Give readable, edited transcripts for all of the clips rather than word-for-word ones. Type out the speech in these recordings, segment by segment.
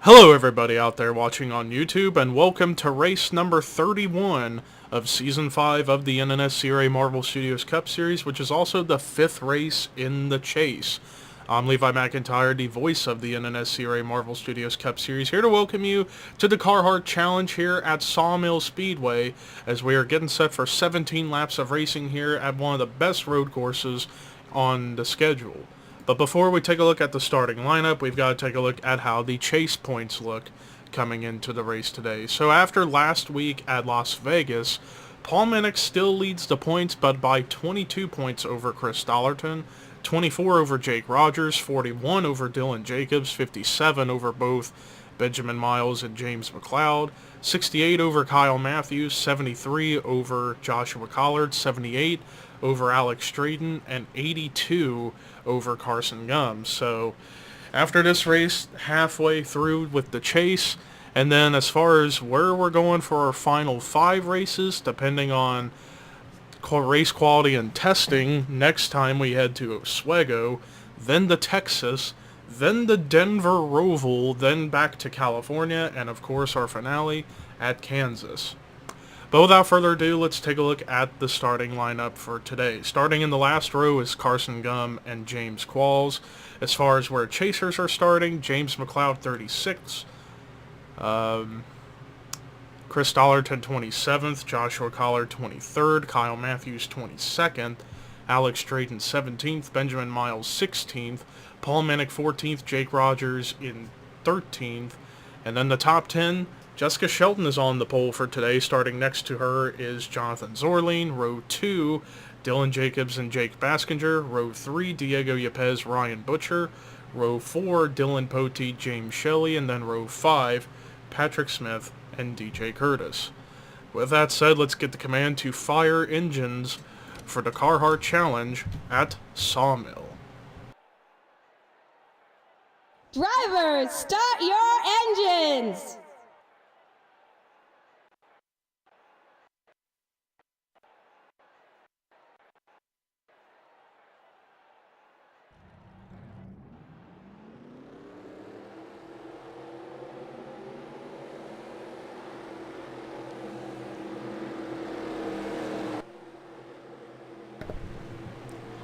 Hello everybody out there watching on YouTube, and welcome to race number 31 of Season 5 of the NNSCRA Marvel Studios Cup Series, which is also the 5th race in the chase. I'm Levi McIntyre, the voice of the NNSCRA Marvel Studios Cup Series, here to welcome you to the Carhartt Challenge here at Sawmill Speedway, as we are getting set for 17 laps of racing here at one of the best road courses on the schedule. But before we take a look at the starting lineup, we've got to take a look at how the chase points look coming into the race today. So after last week at Las Vegas, Paul Minnick still leads the points, but by 22 points over Chris Dollarton, 24 over Jake Rogers, 41 over Dylan Jacobs, 57 over both Benjamin Miles and James McLeod, 68 over Kyle Matthews, 73 over Joshua Collard, 78 over Alex Strayton, and 82 over Carson Gums. So after this race, halfway through with the chase, and then as far as where we're going for our final 5 races, depending on race quality and testing, next time we head to Oswego, then to Texas, then the Denver Roval, then back to California, and of course our finale at Kansas. But without further ado, let's take a look at the starting lineup for today. Starting in the last row is Carson Gum and James Qualls. As far as where chasers are starting, James McLeod 36, Chris Dollarton 27th, Joshua Collard 23rd, Kyle Matthews 22nd, Alex Strayton 17th, Benjamin Miles 16th, Paul Minnick 14th, Jake Rogers in 13th, and then the top 10, Jessica Shelton is on the pole for today. Starting next to her is Jonathan Zorline. Row 2, Dylan Jacobs and Jake Baskinger. Row 3, Diego Yepes, Ryan Butcher. Row 4, Dylan Pote, James Shelley. And then row 5, Patrick Smith and DJ Curtis. With that said, let's get the command to fire engines for the Carhartt Challenge at Sawmill. Drivers, start your engines!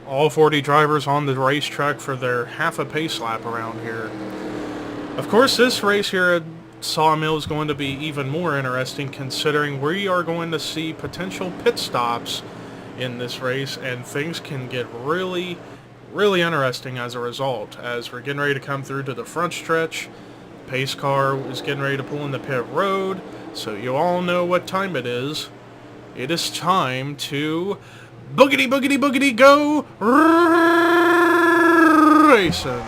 All 40 drivers on the racetrack for their half a pace lap around here. Of course, this race here at Sawmill is going to be even more interesting, considering we are going to see potential pit stops in this race, and things can get really interesting as a result. As we're getting ready to come through to the front stretch, pace car is getting ready to pull in the pit road, so you all know what time it is. It is time to boogity boogity boogity go racing.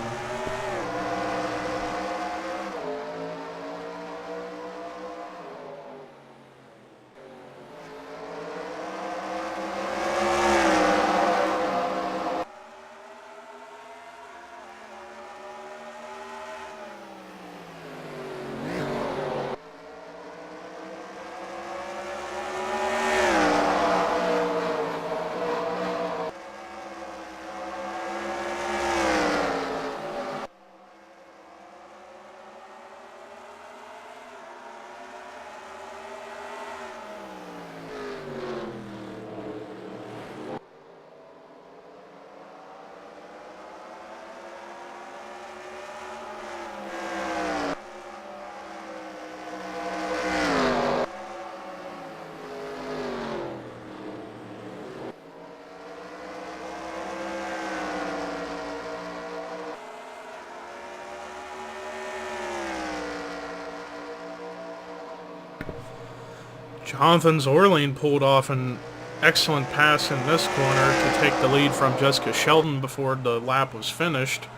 Jonathan Zorline pulled off an excellent pass in this corner to take the lead from Jessica Shelton before the lap was finished.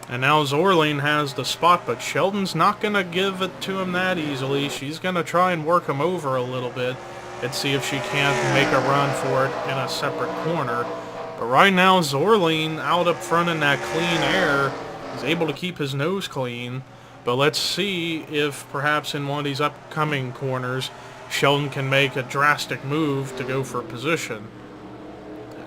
And now Zorline has the spot, but Shelton's not going to give it to him that easily. She's going to try and work him over a little bit and see if she can't make a run for it in a separate corner. But right now, Zorline out up front in that clean air is able to keep his nose clean. But let's see if perhaps in one of these upcoming corners, Shelton can make a drastic move to go for position.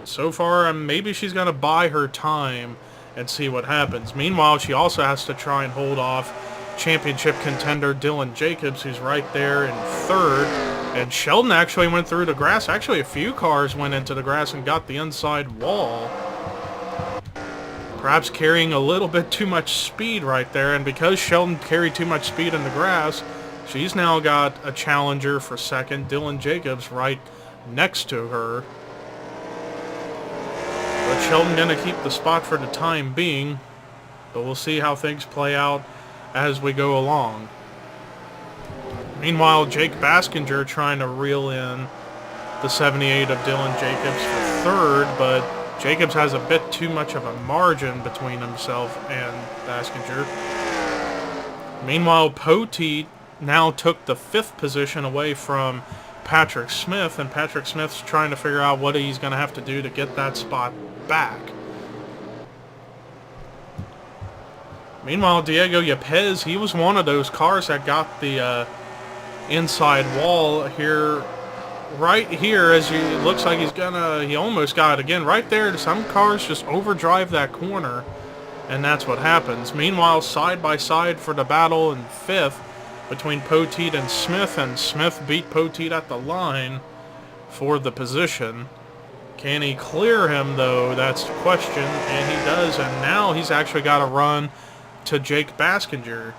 So far, maybe she's going to buy her time and see what happens. Meanwhile, she also has to try and hold off championship contender Dylan Jacobs, who's right there in third. And Sheldon actually went through the grass. Actually, a few cars went into the grass and got the inside wall. Perhaps carrying a little bit too much speed right there. And because Sheldon carried too much speed in the grass, she's now got a challenger for second, Dylan Jacobs, right next to her. But Sheldon going to keep the spot for the time being. But we'll see how things play out as we go along. Meanwhile, Jake Baskinger trying to reel in the 78 of Dylan Jacobs for third, but Jacobs has a bit too much of a margin between himself and Baskinger. Meanwhile, Poteet now took the 5th position away from Patrick Smith, and Patrick Smith's trying to figure out what he's going to have to do to get that spot back. Meanwhile, Diego Yepes, he was one of those cars that got the inside wall here, right here, as it looks like he almost got it again. Right there, some cars just overdrive that corner, and that's what happens. Meanwhile, side by side for the battle in 5th between Poteet and Smith beat Poteet at the line for the position. Can he clear him, though? That's the question, and he does, and now he's actually got to run to Jake Baskinger.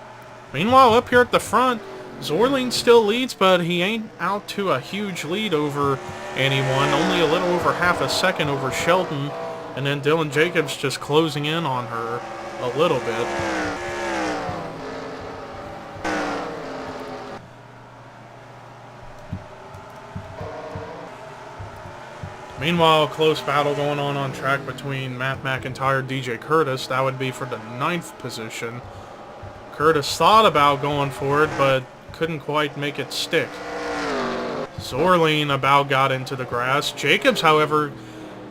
Meanwhile, up here at the front, Zorleen still leads, but he ain't out to a huge lead over anyone. Only a little over half a second over Sheldon, and then Dylan Jacobs just closing in on her a little bit. Meanwhile, close battle going on track between Matt McIntyre and DJ Curtis. That would be for the 9th position. Curtis thought about going for it, but couldn't quite make it stick. Zorleen about got into the grass. Jacobs, however,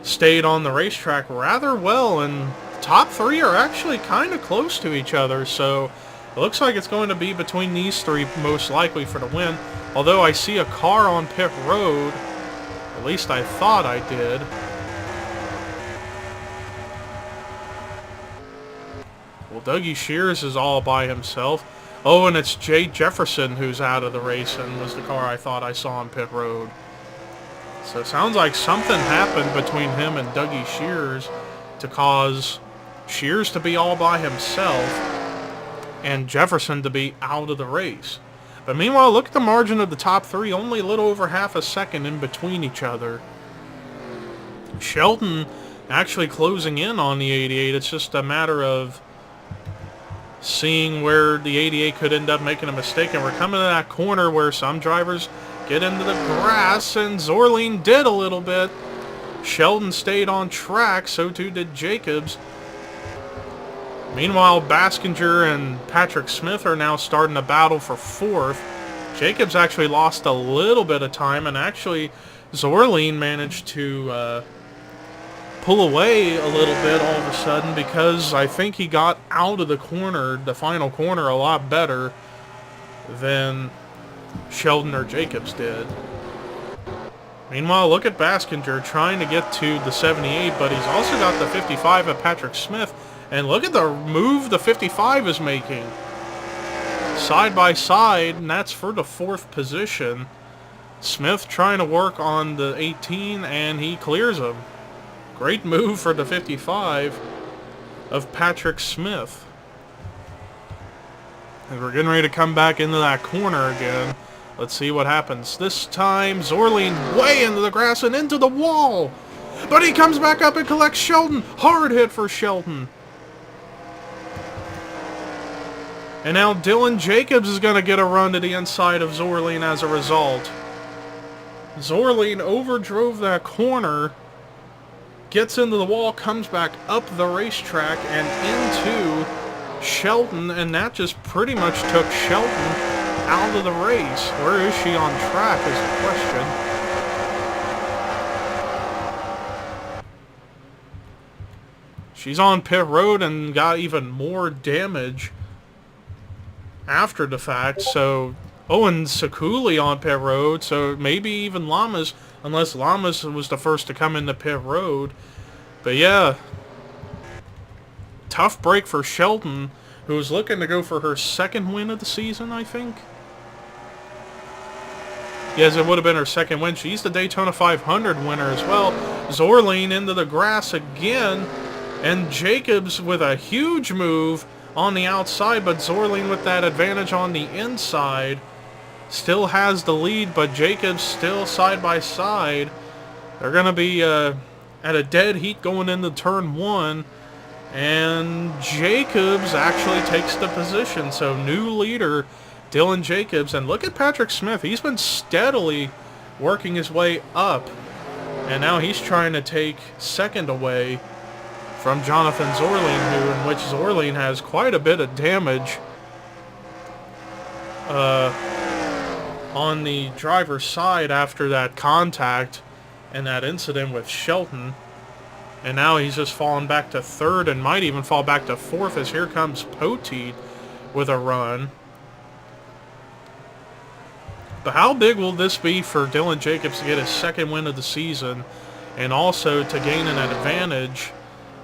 stayed on the racetrack rather well, and top 3 are actually kind of close to each other, so it looks like it's going to be between these 3 most likely for the win. Although I see a car on pit road. At least I thought I did. Well, Dougie Shears is all by himself. Oh, and it's Jay Jefferson who's out of the race and was the car I thought I saw on pit road. So it sounds like something happened between him and Dougie Shears to cause Shears to be all by himself and Jefferson to be out of the race. But meanwhile, look at the margin of the top 3, only a little over half a second in between each other. Sheldon actually closing in on the 88. It's just a matter of seeing where the 88 could end up making a mistake. And we're coming to that corner where some drivers get into the grass, and Zorleen did a little bit. Sheldon stayed on track, so too did Jacobs. Meanwhile, Baskinger and Patrick Smith are now starting a battle for 4th. Jacobs actually lost a little bit of time, and actually Zorleen managed to pull away a little bit all of a sudden because I think he got out of the corner, the final corner, a lot better than Sheldon or Jacobs did. Meanwhile, look at Baskinger trying to get to the 78, but he's also got the 55 of Patrick Smith. And look at the move the 55 is making. Side by side, and that's for the 4th position. Smith trying to work on the 18, and he clears him. Great move for the 55 of Patrick Smith. And we're getting ready to come back into that corner again. Let's see what happens. This time, Zorleen way into the grass and into the wall. But he comes back up and collects Sheldon. Hard hit for Sheldon. And now Dylan Jacobs is going to get a run to the inside of Zorleen as a result. Zorleen overdrove that corner, gets into the wall, comes back up the racetrack and into Sheldon, and that just pretty much took Sheldon out of the race. Where is she on track is the question. She's on pit road and got even more damage after the fact, so... Oh, and Sakuli on pit road, so maybe even Lamas, unless Lamas was the first to come into pit road. But yeah, tough break for Sheldon, who's looking to go for her second win of the season, I think. Yes, it would have been her second win. She's the Daytona 500 winner as well. Zorline into the grass again. And Jacobs with a huge move on the outside, but Zorline with that advantage on the inside. Still has the lead, but Jacobs still side by side. They're going to be at a dead heat going into turn 1. And Jacobs actually takes the position. So new leader, Dylan Jacobs. And look at Patrick Smith. He's been steadily working his way up. And now he's trying to take second away from Jonathan Zorline, in which Zorline has quite a bit of damage on the driver's side after that contact and that incident with Shelton. And now he's just fallen back to third and might even fall back to fourth, as here comes Poteet with a run. But how big will this be for Dylan Jacobs to get his second win of the season and also to gain an advantage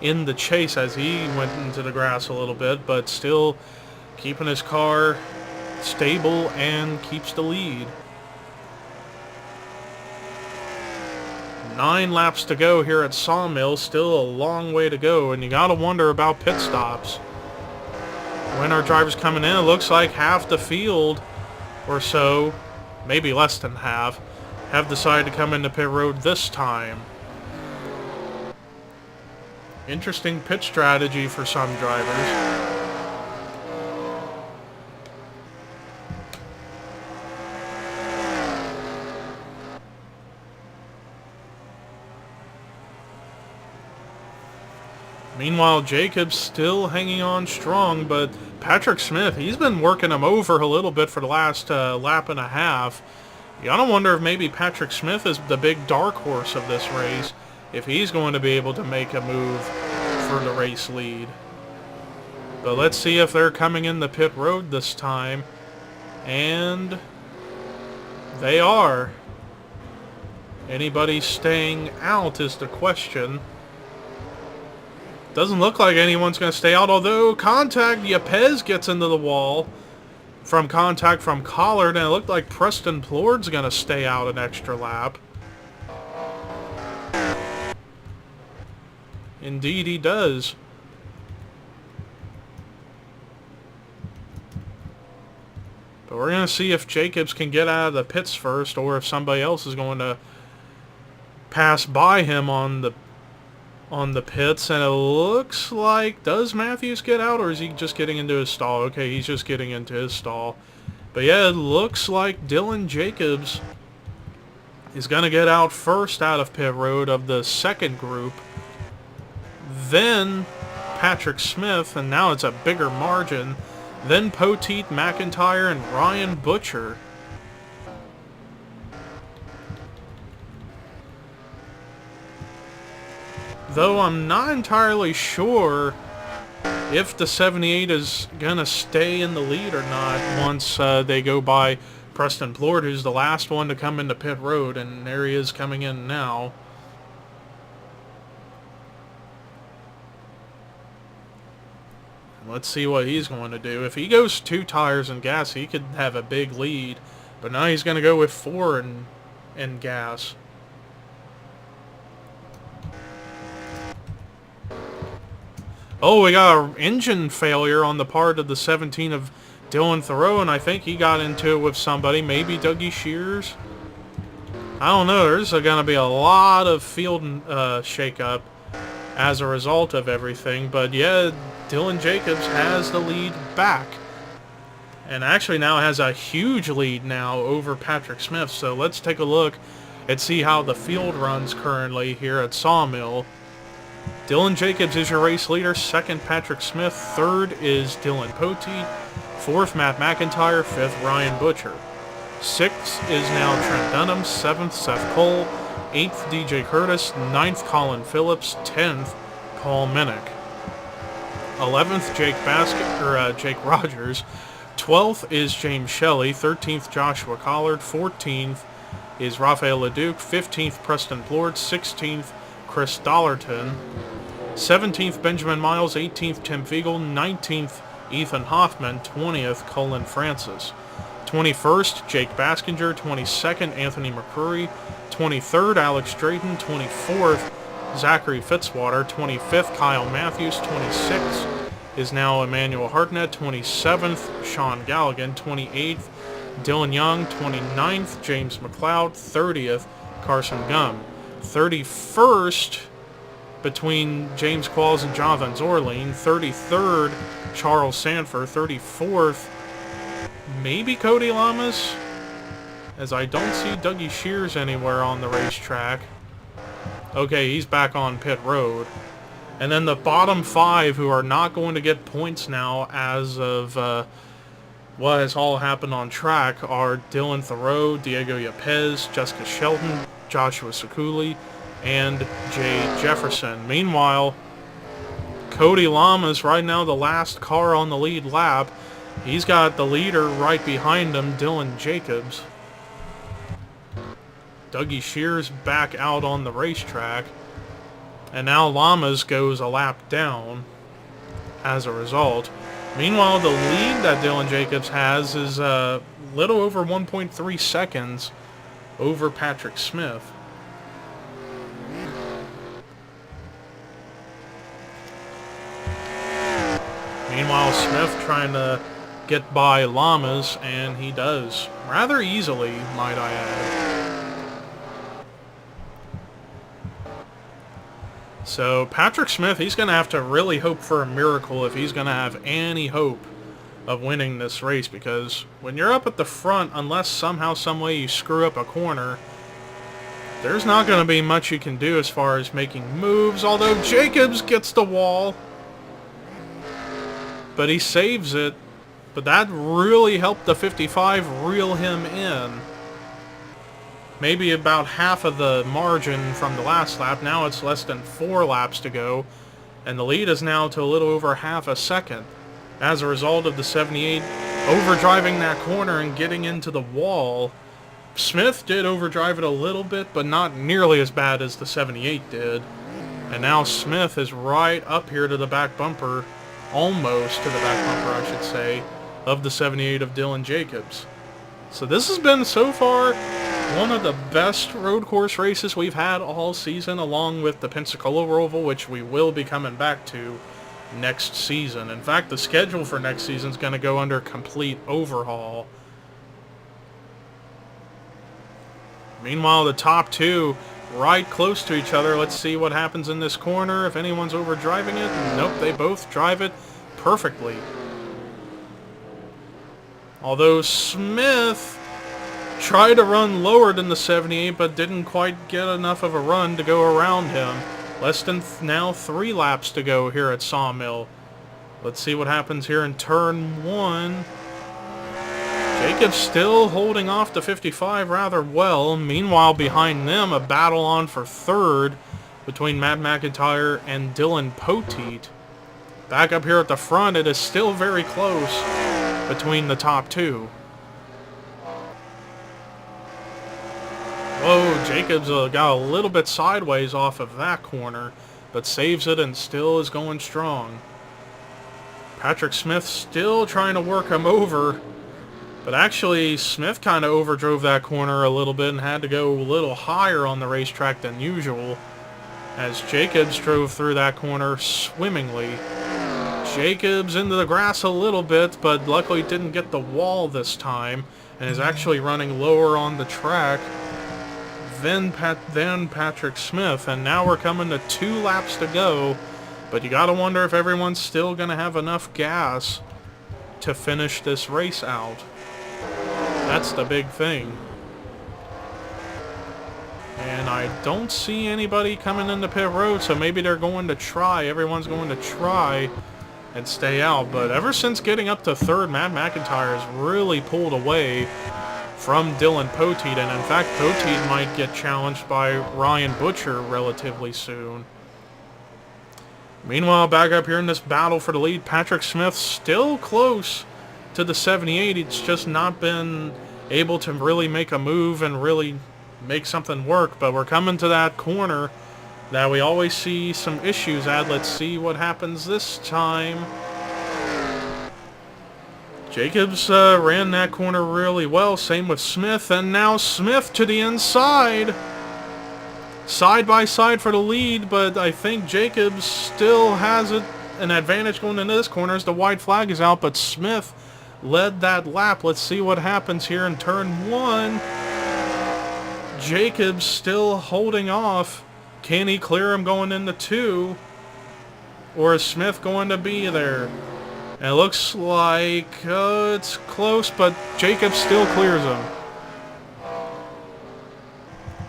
in the chase, as he went into the grass a little bit, but still keeping his car stable and keeps the lead. 9 laps to go here at Sawmill. Still a long way to go, and you gotta wonder about pit stops. When our drivers coming in, it looks like half the field or so, maybe less than half, have decided to come into pit road this time. Interesting pit strategy for some drivers. Meanwhile, Jacobs still hanging on strong, but Patrick Smith, he's been working him over a little bit for the last lap and a half. You gotta wonder if maybe Patrick Smith is the big dark horse of this race, if he's going to be able to make a move for the race lead. But let's see if they're coming in the pit road this time. And they are. Anybody staying out is the question. Doesn't look like anyone's going to stay out, although contact, Yepez gets into the wall from contact from Collard, and it looked like Preston Plord's going to stay out an extra lap. Indeed he does. But we're going to see if Jacobs can get out of the pits first, or if somebody else is going to pass by him on the pits. And it looks like, does Matthews get out, or is he just getting into his stall? Okay, he's just getting into his stall. But yeah, it looks like Dylan Jacobs is going to get out first out of pit road of the second group. Then Patrick Smith, and now it's a bigger margin. Then Poteet, McIntyre, and Ryan Butcher. Though I'm not entirely sure if the 78 is going to stay in the lead or not once they go by Preston Plord, who's the last one to come into pit road, and there he is coming in now. Let's see what he's going to do. If he goes 2 tires and gas, he could have a big lead. But now he's going to go with 4 and gas. Oh, we got an engine failure on the part of the 17 of Dylan Thoreau, and I think he got into it with somebody, maybe Dougie Shears. I don't know. There's going to be a lot of field shakeup as a result of everything. But yeah, Dylan Jacobs has the lead back. And actually now has a huge lead now over Patrick Smith. So let's take a look and see how the field runs currently here at Sawmill. Dylan Jacobs is your race leader. Second, Patrick Smith. Third is Dylan Poteet. Fourth, Matt McIntyre. Fifth, Ryan Butcher. Sixth is now Trent Dunham. Seventh, Seth Cole. Eighth, DJ Curtis. Ninth, Colin Phillips. 10th, Paul Minnick. 11th, Jake Rogers. 12th is James Shelley. 13th, Joshua Collard. 14th is Raphael Leduc. 15th, Preston Plord. 16th, Chris Dollarton. 17th, Benjamin Miles. 18th, Tim Fiegel. 19th, Ethan Hoffman. 20th, Cullen Francis. 21st, Jake Baskinger. 22nd, Anthony McCrory. 23rd, Alex Drayton. 24th, Zachary Fitzwater. 25th, Kyle Matthews. 26th is now Emmanuel Hartnett. 27th, Sean Galligan. 28th, Dylan Young. 29th, James McLeod. 30th, Carson Gum. 31st, between James Qualls and Jonathan Zorline. 33rd, Charles Sanford. 34th, maybe Cody Lamas, as I don't see Dougie Shears anywhere on the racetrack. Okay, he's back on pit road. And then the bottom 5 who are not going to get points now as of what has all happened on track are Dylan Thoreau, Diego Yepes, Jessica Shelton, Joshua Sekuli, and Jay Jefferson. Meanwhile, Cody Lamas, right now the last car on the lead lap. He's got the leader right behind him, Dylan Jacobs. Dougie Shears back out on the racetrack. And now Lamas goes a lap down as a result. Meanwhile, the lead that Dylan Jacobs has is a little over 1.3 seconds over Patrick Smith. Meanwhile, Smith trying to get by Lamas, and he does. Rather easily, might I add. So Patrick Smith, he's going to have to really hope for a miracle if he's going to have any hope of winning this race, because when you're up at the front, unless somehow, some way you screw up a corner, there's not going to be much you can do as far as making moves, although Jacobs gets the wall. But he saves it. But that really helped the 55 reel him in. Maybe about half of the margin from the last lap. Now it's less than 4 laps to go. And the lead is now to a little over half a second. As a result of the 78 overdriving that corner and getting into the wall. Smith did overdrive it a little bit, but not nearly as bad as the 78 did. And now Smith is right up here to the back bumper. Almost to the back bumper, I should say, of the 78 of Dylan Jacobs. So this has been, so far, one of the best road course races we've had all season, along with the Pensacola Roval, which we will be coming back to next season. In fact, the schedule for next season is going to go under complete overhaul. Meanwhile, the top 2 right close to each other. Let's see what happens in this corner, if anyone's overdriving it. Nope, they both drive it perfectly. Although Smith tried to run lower than the 78, but didn't quite get enough of a run to go around him. Less than now 3 laps to go here at Sawmill. Let's see what happens here in turn 1. Jacobs still holding off the 55 rather well. Meanwhile, behind them, a battle on for 3rd between Matt McIntyre and Dylan Poteet. Back up here at the front, it is still very close between the top 2. Whoa, Jacobs got a little bit sideways off of that corner, but saves it and still is going strong. Patrick Smith still trying to work him over. But actually, Smith kind of overdrove that corner a little bit and had to go a little higher on the racetrack than usual, as Jacobs drove through that corner swimmingly. Jacobs into the grass a little bit, but luckily didn't get the wall this time, and is actually running lower on the track than Patrick Smith. And now we're coming to 2 laps to go, but you gotta wonder if everyone's still gonna have enough gas to finish this race out. That's the big thing. And I don't see anybody coming into pit road, so maybe they're going to try. Everyone's going to try and stay out. But ever since getting up to 3rd, Matt McIntyre has really pulled away from Dylan Poteet. And in fact, Poteet might get challenged by Ryan Butcher relatively soon. Meanwhile, back up here in this battle for the lead, Patrick Smith still close to the 78. It's just not been able to really make a move and really make something work. But we're coming to that corner that we always see some issues at. Let's see what happens this time. Jacobs ran that corner really well. Same with Smith. And now Smith to the inside. Side by side for the lead, but I think Jacobs still has an advantage going into this corner as the white flag is out, but Smith led that lap. Let's see what happens here in turn 1. Jacobs still holding off. Can he clear him going into 2? Or is Smith going to be there? And it looks like it's close, but Jacobs still clears him.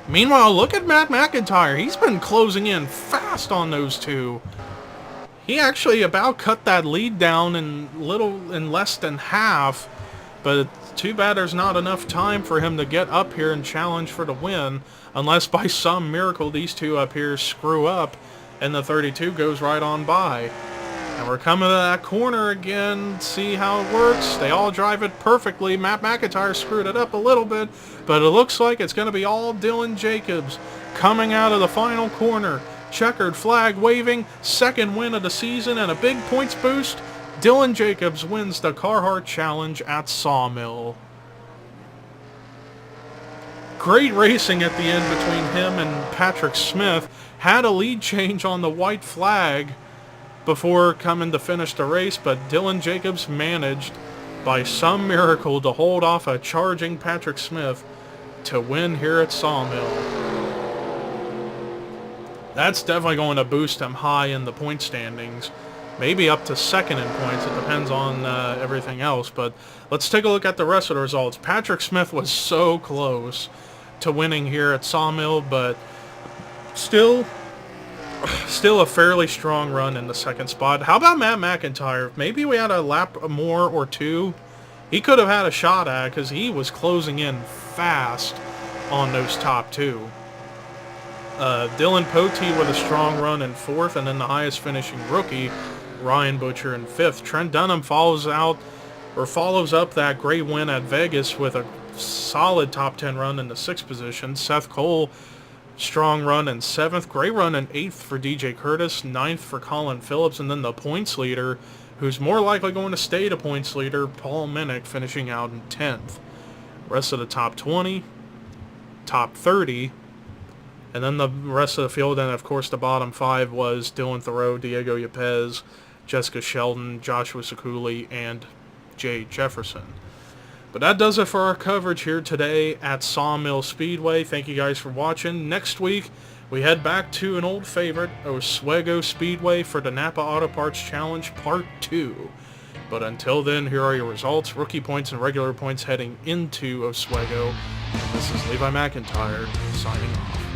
Meanwhile, look at Matt McIntyre. He's been closing in fast on those two. He actually about cut that lead down in less than half, but it's too bad there's not enough time for him to get up here and challenge for the win, unless by some miracle these two up here screw up and the 32 goes right on by. And we're coming to that corner again, see how it works. They all drive it perfectly. Matt McIntyre screwed it up a little bit, but it looks like it's going to be all Dylan Jacobs coming out of the final corner. Checkered flag waving, second win of the season and a big points boost. Dylan Jacobs wins the Carhartt Challenge at Sawmill. Great racing at the end between him and Patrick Smith. Had a lead change on the white flag before coming to finish the race, but Dylan Jacobs managed by some miracle to hold off a charging Patrick Smith to win here at Sawmill. That's definitely going to boost him high in the point standings. Maybe up to second in points. It depends on everything else. But let's take a look at the rest of the results. Patrick Smith was so close to winning here at Sawmill, but still a fairly strong run in the second spot. How about Matt McIntyre? Maybe we had a lap more or two. He could have had a shot at it because he was closing in fast on those top two. Dylan Potee with a strong run in fourth, and then the highest finishing rookie, Ryan Butcher, in fifth. Trent Dunham follows up that great win at Vegas with a solid top 10 run in the sixth position. Seth Cole, strong run in seventh. Great run in eighth for DJ Curtis. Ninth for Colin Phillips, and then the points leader, who's more likely going to stay the points leader, Paul Minnick, finishing out in 10th. Rest of the top 20, top 30, and then the rest of the field, and of course the bottom 5 was Dylan Thoreau, Diego Yepes, Jessica Sheldon, Joshua Sekuli, and Jay Jefferson. But that does it for our coverage here today at Sawmill Speedway. Thank you guys for watching. Next week, we head back to an old favorite, Oswego Speedway, for the Napa Auto Parts Challenge Part 2. But until then, here are your results, rookie points and regular points heading into Oswego. And this is Levi McIntyre signing off.